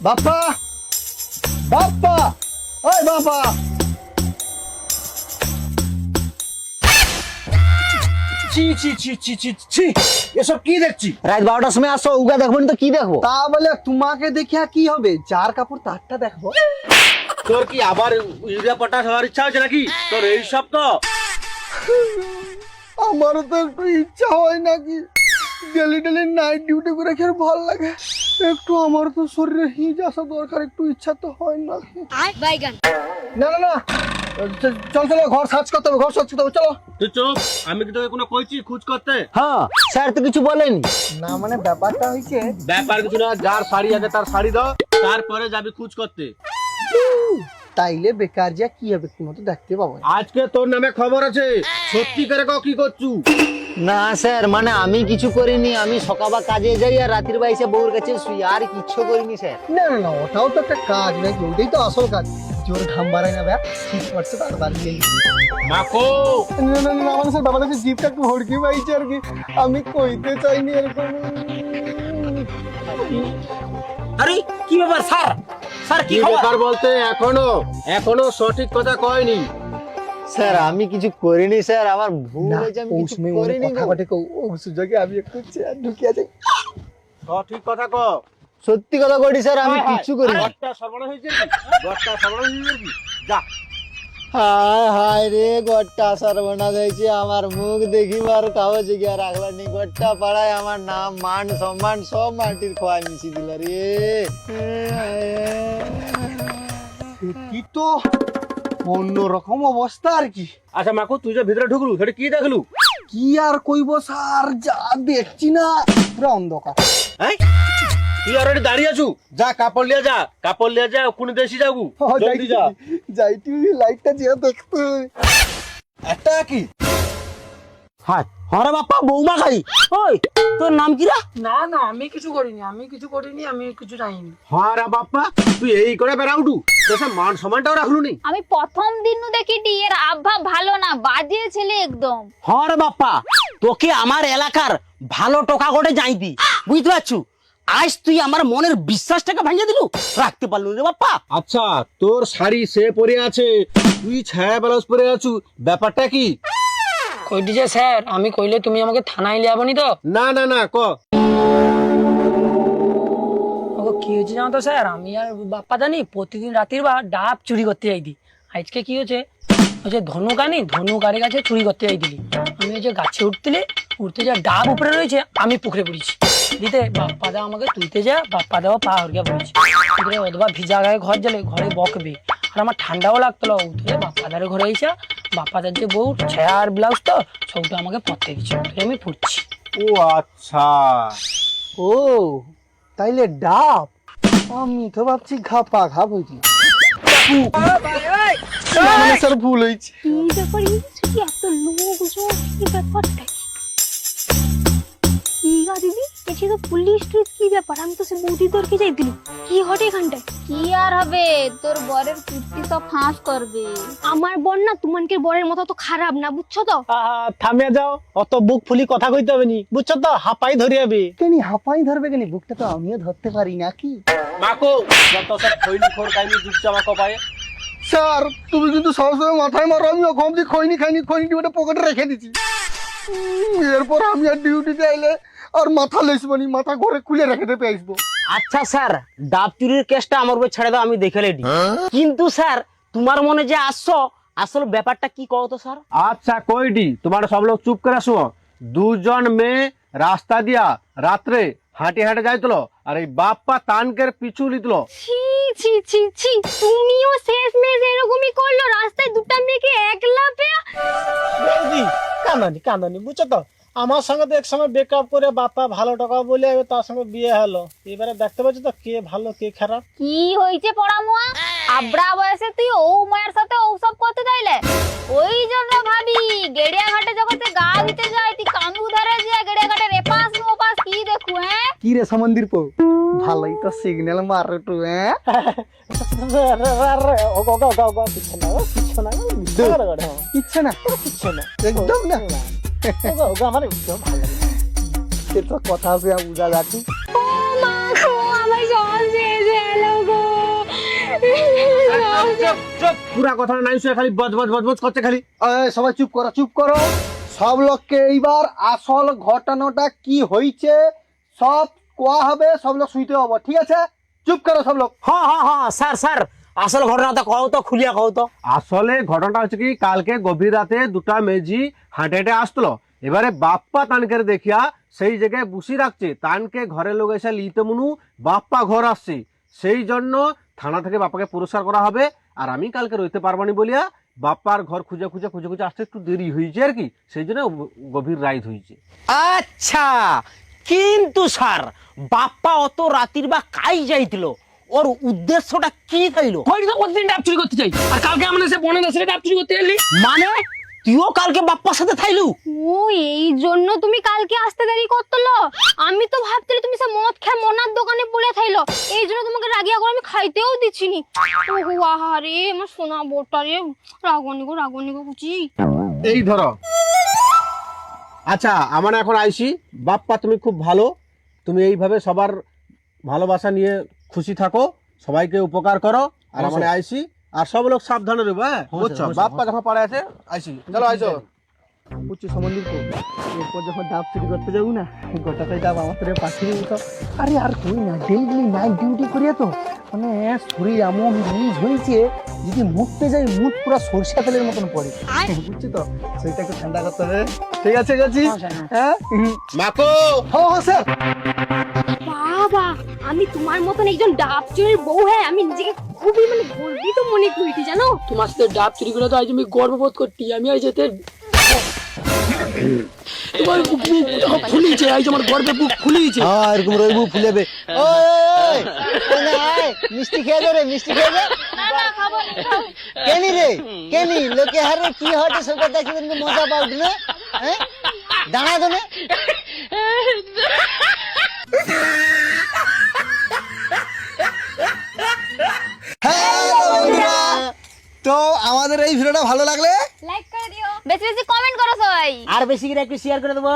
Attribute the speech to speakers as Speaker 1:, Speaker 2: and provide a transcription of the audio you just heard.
Speaker 1: বাপ্পা, বাপ্পা, ওই বাপ্পা। ছি ছি ছি ছি ছি ছি, এসব কি দেখছি?
Speaker 2: রাত 12টার সময় আসো, উগা দেখবো না তো কি দেখবো?
Speaker 1: তা বলে তোমাকে দেখিয়া কি হবে? যার কাপড় তারটা দেখবো।
Speaker 3: তোর কি আবার ইউরিয়া পটাশ হওয়ার ইচ্ছা হচ্ছে নাকি? তোর এই সব তো
Speaker 1: আমারও তো একটু ইচ্ছা হয় নাকি, ডেলি ডেলি নাইট ডিউটি করে খেয়ে ভালো লাগে। একটু আমার তো শরীরে হিজ আসা দরকার, একটু ইচ্ছা তো হয় না। না না না, চল চলো, ঘর সার্চ করতে হবে, ঘর সার্চ করতে হবে, চলো।
Speaker 3: তুই চুপ, আমি কি তোকে কোনো কইছি খোঁজ করতে?
Speaker 2: হ্যাঁ স্যার তো কিছু বলেনি।
Speaker 1: না মানে ব্যাপারটা হয়েছে,
Speaker 3: ব্যাপার কিছু না, যার শাড়ি আছে তার শাড়ি দাও, তারপরে যাবি খোঁজ করতে।
Speaker 1: তাইলে বেকার যা কি হবে, কোনো তো দেখতে পাবো না।
Speaker 3: আজকে তোর নামে খবর আছে, সত্যি করে কও কি করছু?
Speaker 2: না স্যার, মানে আমি কিছু করিনি। আমি সকালবেলা কাজে যাই আর রাতের বাইসে বউর কাছে শুই, আর কিচ্ছু করিনি স্যার।
Speaker 1: না না না, ওটাও তো একটা কাজ নাকি, ওইটাই তো আসল কাজ। জোর ঘাম বাড়াই না ব্যাপ, শীত পড়ছে তার বাড়ি।
Speaker 3: মাকো
Speaker 1: না না না, আমার স্যার ব্যাপারটা হচ্ছে জিপটা একটু হড়কি পাইছে আর কি, আমি কইতে চাইনি এরকম।
Speaker 2: আরে কি ব্যাপার স্যার? স্যার
Speaker 3: কি ব্যাপার বলতে এখনো সঠিক কথা কয়নি।
Speaker 2: স্যার আমি কিছু করিনি স্যার, আমার ভুল হয়েছে, আমি কিছু করিনি।
Speaker 1: কথা বটে কও, ও সুযোগে আমি একটু চেয়ার ঢুকিয়ে যাই।
Speaker 3: সঠিক কথা ক।
Speaker 2: সত্যি কথা করি স্যার, আমি কিছু করিনি।
Speaker 3: ঘরটা সর্বনাশ হয়েছে কি? ঘরটা সর্বনাশ হয়েছে কি? যা।
Speaker 2: হায় হায় রে, ঘরটা সর্বনাশ হয়েছে। আমার মুখ দেখিবার কাগজ গিয়া রাখলা নি। ঘরটা পাড়ায় আমার নাম মান সম্মান সব মাটির খোয়া মিশি দিল রে।
Speaker 1: কি তো অন্যরকম অবস্থা আর কি।
Speaker 3: আচ্ছা মাকু, তুই যে ভিতরে ঢুকলু সেটা কি দেখলু?
Speaker 1: কি আর কইব স্যার, যা দেখছি না পুরো অন্ধকার।
Speaker 3: হ্যাঁ, তুই অলরেডি দাঁড়িয়ে আছু, যা কাপড় লিয়ে যা ওখানে দেশি যাবু, জলদি যা।
Speaker 1: যাই টিভি লাইটটা যে দেখতে।
Speaker 3: একটা কি
Speaker 2: হায় হরে বাপ্পা, বৌমা খাই। ওই তোর নাম কি রা?
Speaker 4: না না, আমি কিছু করিনি, আমি কিছু জানিনি।
Speaker 3: হ্যাঁ রে বাপ্পা, তুই এই করে বেড়াউডু, তোর মান সম্মানটাও রাখলু নি।
Speaker 5: আমি প্রথম দিন দেখিটি এর আভা ভালো না, বাজে ছেলে একদম।
Speaker 2: হরে বাপ্পা, তোকে আমার এলাকার ভালো টোকা করে যাইবি, বুঝতে পারছু? আজ তুই আমার মনের বিশ্বাসটাকে ভাঙিয়ে দিলু, রাখতে পারলু রে বাপ্পা।
Speaker 3: আচ্ছা, তোর শাড়ি সে পরে আছে, তুই ছায়া ব্লাউজ পরে আছু, ব্যাপারটা কি?
Speaker 4: কইটি যে স্যার, আমি কইলে তুমি আমাকে থানায় লিয়ে যাবনি তো?
Speaker 3: না না না, ক।
Speaker 4: ও কি হয়েছে জানো তো স্যার, আমি আর বাপ্পা জানি প্রতিদিন রাতের বা ডাব চুরি করতে যাইতি। আজকে কি হচ্ছে, ধনুকারের কাছে চুরি করতে যাইতিলি। আমি হচ্ছে গাছে উঠতে যা ডাব উপরে রয়েছে, আমি পুকুরে পড়েছি। দিতে বাপ্পা দা আমাকে তুলতে যা, বাপ্পা দাও পা হরকে পড়েছি। অথবা ভিজা গায়ে ঘর জ্বালে, ঘরে বকবে, আর আমার ঠান্ডাও লাগতো। উঠে বাপ্পা দারের ঘরে এসে বাপ্পা দার যে বউ ছায়া আর ব্লাউজ তো সবটা আমাকে পরতে দিচ্ছে, আমি পড়ছি।
Speaker 3: ও আচ্ছা,
Speaker 1: ও তাইলে ডাব, আমি তো ভাবছি ঘাপা ঘাপ হয়েছি। স্যার ভুল হয়েছে।
Speaker 5: কি ব্যাপার, কি এত লোকজন, কি ব্যাপারটা কি গা দিদি? এটি তো পুলিশ টুইট, কি ব্যাপার? আমি তো সে বৌদি তোরকে যাইতিলি, কি হটে এখানটায়? কি আর হবে, তোর বরের কুর্তি তো ফাঁস করবে। আমার বর না তোমানকে বরের মতো তো খারাপ না, বুঝছো তো?
Speaker 2: থামিয়া যাও, অত বুক ফুলি কথা কইতে হবে নি, বুঝছো তো? হাঁপাই ধরে যাবে।
Speaker 1: কেনি হাঁপাই ধরবে কেনি, বুকটা তো আমিও ধরতে পারি নাকি।
Speaker 3: মাকো যত সব খৈনি খোর কাইনি চুপচাপ মাকো পায়ে।
Speaker 1: স্যার তুমি কিন্তু সবসময় মাথায় মারো, আমিও কমছি খৈনি ডিউটি পকেটে রেখে দিচ্ছি। এরপর আমি আর ডিউটিতে আইলে আর মাথা লেসবনি, মাথা ঘরে খুলে রেখে দেবে আসবো।
Speaker 2: আচ্ছা স্যার, ডাব চুরির কেসটা আমার উপর ছেড়ে দাও, আমি দেখে লেডি। কিন্তু স্যার, তোমার মনে যে আসছো, আসলে ব্যাপারটা কি কও তো স্যার?
Speaker 3: আচ্ছা কইডি, তোমার সব লোক চুপ করে শুনো। দুজন মেয়ে রাস্তা দিয়া রাত্রে হাঁটি হাঁটে যাইতল, আর এই বাপ্পা তানকের পিছু লিতল।
Speaker 5: ছি ছি ছি ছি, তুমিও শেষ মেশ এরকমই করলো, রাস্তায় দুটা মেয়েকে একলা পেয়ে।
Speaker 2: কান্দনি বুঝছো তো? আমার সঙ্গে তো এক সময় ব্রেকআপ করে বাপ্পা ভালো টাকা বলে তার সঙ্গে বিয়ে হলো। এবারে দেখতে পাচ্ছ তো কে ভালো কে খারাপ।
Speaker 5: কি হয়েছে পড়ামোয়া? আবড়া বয়সে তুই ও মায়ের সাথে ওসব করতে চাইলে? ওই জন্য ভাবি গেড়িয়া ঘাটে যখন তুই গা দিতে যাই, তুই কান্দু ধরে যে গেড়িয়া ঘাটে রেপাস মোপাস কি দেখু। হ্যাঁ
Speaker 1: কি রে সমন্দির পো, ভালোই তো সিগন্যাল মারে টু। হ্যাঁ কিচ্ছু না, একদম না। সে তো কথা আছে বুঝা যাচ্ছি।
Speaker 5: ও মা গো, আমার সব শেষ হয়ে গেল
Speaker 3: চুপ পুরা কথা নাই শুয়ে খালি বজ করছে খালি।
Speaker 1: এই, সবাই চুপ করো, চুপ করো। সব লোককে এইবার আসল ঘটনাটা কি হয়েছে সব কোয়া হবে, সব লোক শুইতে হবে, ঠিক আছে? চুপ করো সব লোক।
Speaker 6: হ্যাঁ স্যার স্যার আসল ঘটনাটা কও তো, খুলিয়া কও তো।
Speaker 3: আসলে ঘটনাটা হচ্ছে কি, কালকে গভীর রাতে দুটা মেজি হাঁটে হেঁটে আসতো। এবারে বাপ্পা তানকে দেখিয়া সেই জায়গায় বসি রাখছে, তানকে ঘরের লোক এসে লিতে মনু বাপ্পা ঘর আসছে, সেই জন্য থানা থেকে বাপ্পাকে পুরস্কার করা হবে। আর আমি কালকে রইতে পারবানি বলিয়া বাপ্পার ঘর খুঁজে খুঁজে খুঁজে খুঁজে আসতে একটু দেরি হয়েছে আর কি, সেই জন্য গভীর রাত হয়েছে।
Speaker 6: আচ্ছা, কিন্তু স্যার বাপ্পা অত রাতির বা কাই যাইছিল, ওর উদ্দেশ্যটা কি থাইলো?
Speaker 4: ওই তো প্রতিদিন ডাব চুরি করতে চাই, আর কালকে আমরা এসে বনে দেশে ডাব চুরি করতে এলি।
Speaker 6: মানে তুইও কালকে বাপ্পার সাথে থাইলু?
Speaker 5: ও এই জন্য তুমি কালকে আসতে দেরি করতলো? আমি তো ভাবতেলি তুমি সে মদ খেয়ে মনার দোকানে পড়ে থাইলো, এই জন্য তোমাকে রাগিয়া করে আমি খাইতেও দিচ্ছিনি। ওহো আহারে আমার সোনা বোটা রে, রাগনি গো কুচি।
Speaker 3: এই ধরো। আচ্ছা আমার এখন আইসি। বাপ্পা তুমি খুব ভালো, তুমি এইভাবে সবার ভালোবাসা নিয়ে খুশি থাকো, সবাইকে উপকার করো। আর আমার আইসি, আর সব লোক সাবধানে রইব, হ্যাঁ বুঝছো? বাপ্পা যখন পাড়ে আছে আইসি, চলো আইসো।
Speaker 1: বুঝছি সম্বন্ধীর কো, এরপর যখন ডাব চুরি করতে যাবো না, গোটাটাই ডাব আমার তোরে পাঠিয়ে দিবো তো। আরে আর কই না, ডেইলি নাইট ডিউটি করিয়া তো মানে শরীর এমন লুজ হয়েছে, যদি মুখতে যাই মুখ পুরো সরষে তেলের মতন পড়ে, বুঝছি তো? সেইটা একটু ঠান্ডা করতে হবে, ঠিক আছে গেছি? হ্যাঁ
Speaker 3: মাকো
Speaker 1: হ্যাঁ স্যার।
Speaker 5: বাবা, আমি তোমার মতন একজন ডাব চুরির বউ, হ্যাঁ আমি নিজেকে খুবই মানে গর্বিত মনে করি, জানো?
Speaker 4: তোমার সাথে ডাব চুরি করে তো আজ আমি গর্ববোধ করছি। আমি আজ যেতে তোমার বুক ফুলিয়েছে, আজ আমার গর্বে বুক ফুলিয়েছে।
Speaker 2: হ্যাঁ এরকম রইবু ফুলেবে। ওই কোনে আয়, মিষ্টি খেয়ে দে রে, মিষ্টি খেয়ে দে।
Speaker 5: না খাবো না, খাও।
Speaker 2: কেনি রে কেনি, লোকে হারে কি হটে সেটা দেখি মজা পাউটি না, হ্যাঁ দাঁড়া দনে।
Speaker 1: তো আমাদের এই ভিডিওটা ভালো লাগলে
Speaker 5: লাইক করে দিও, বেশি বেশি কমেন্ট করো সবাই।
Speaker 6: আর বেশি করে একটু শেয়ার করে দেবো।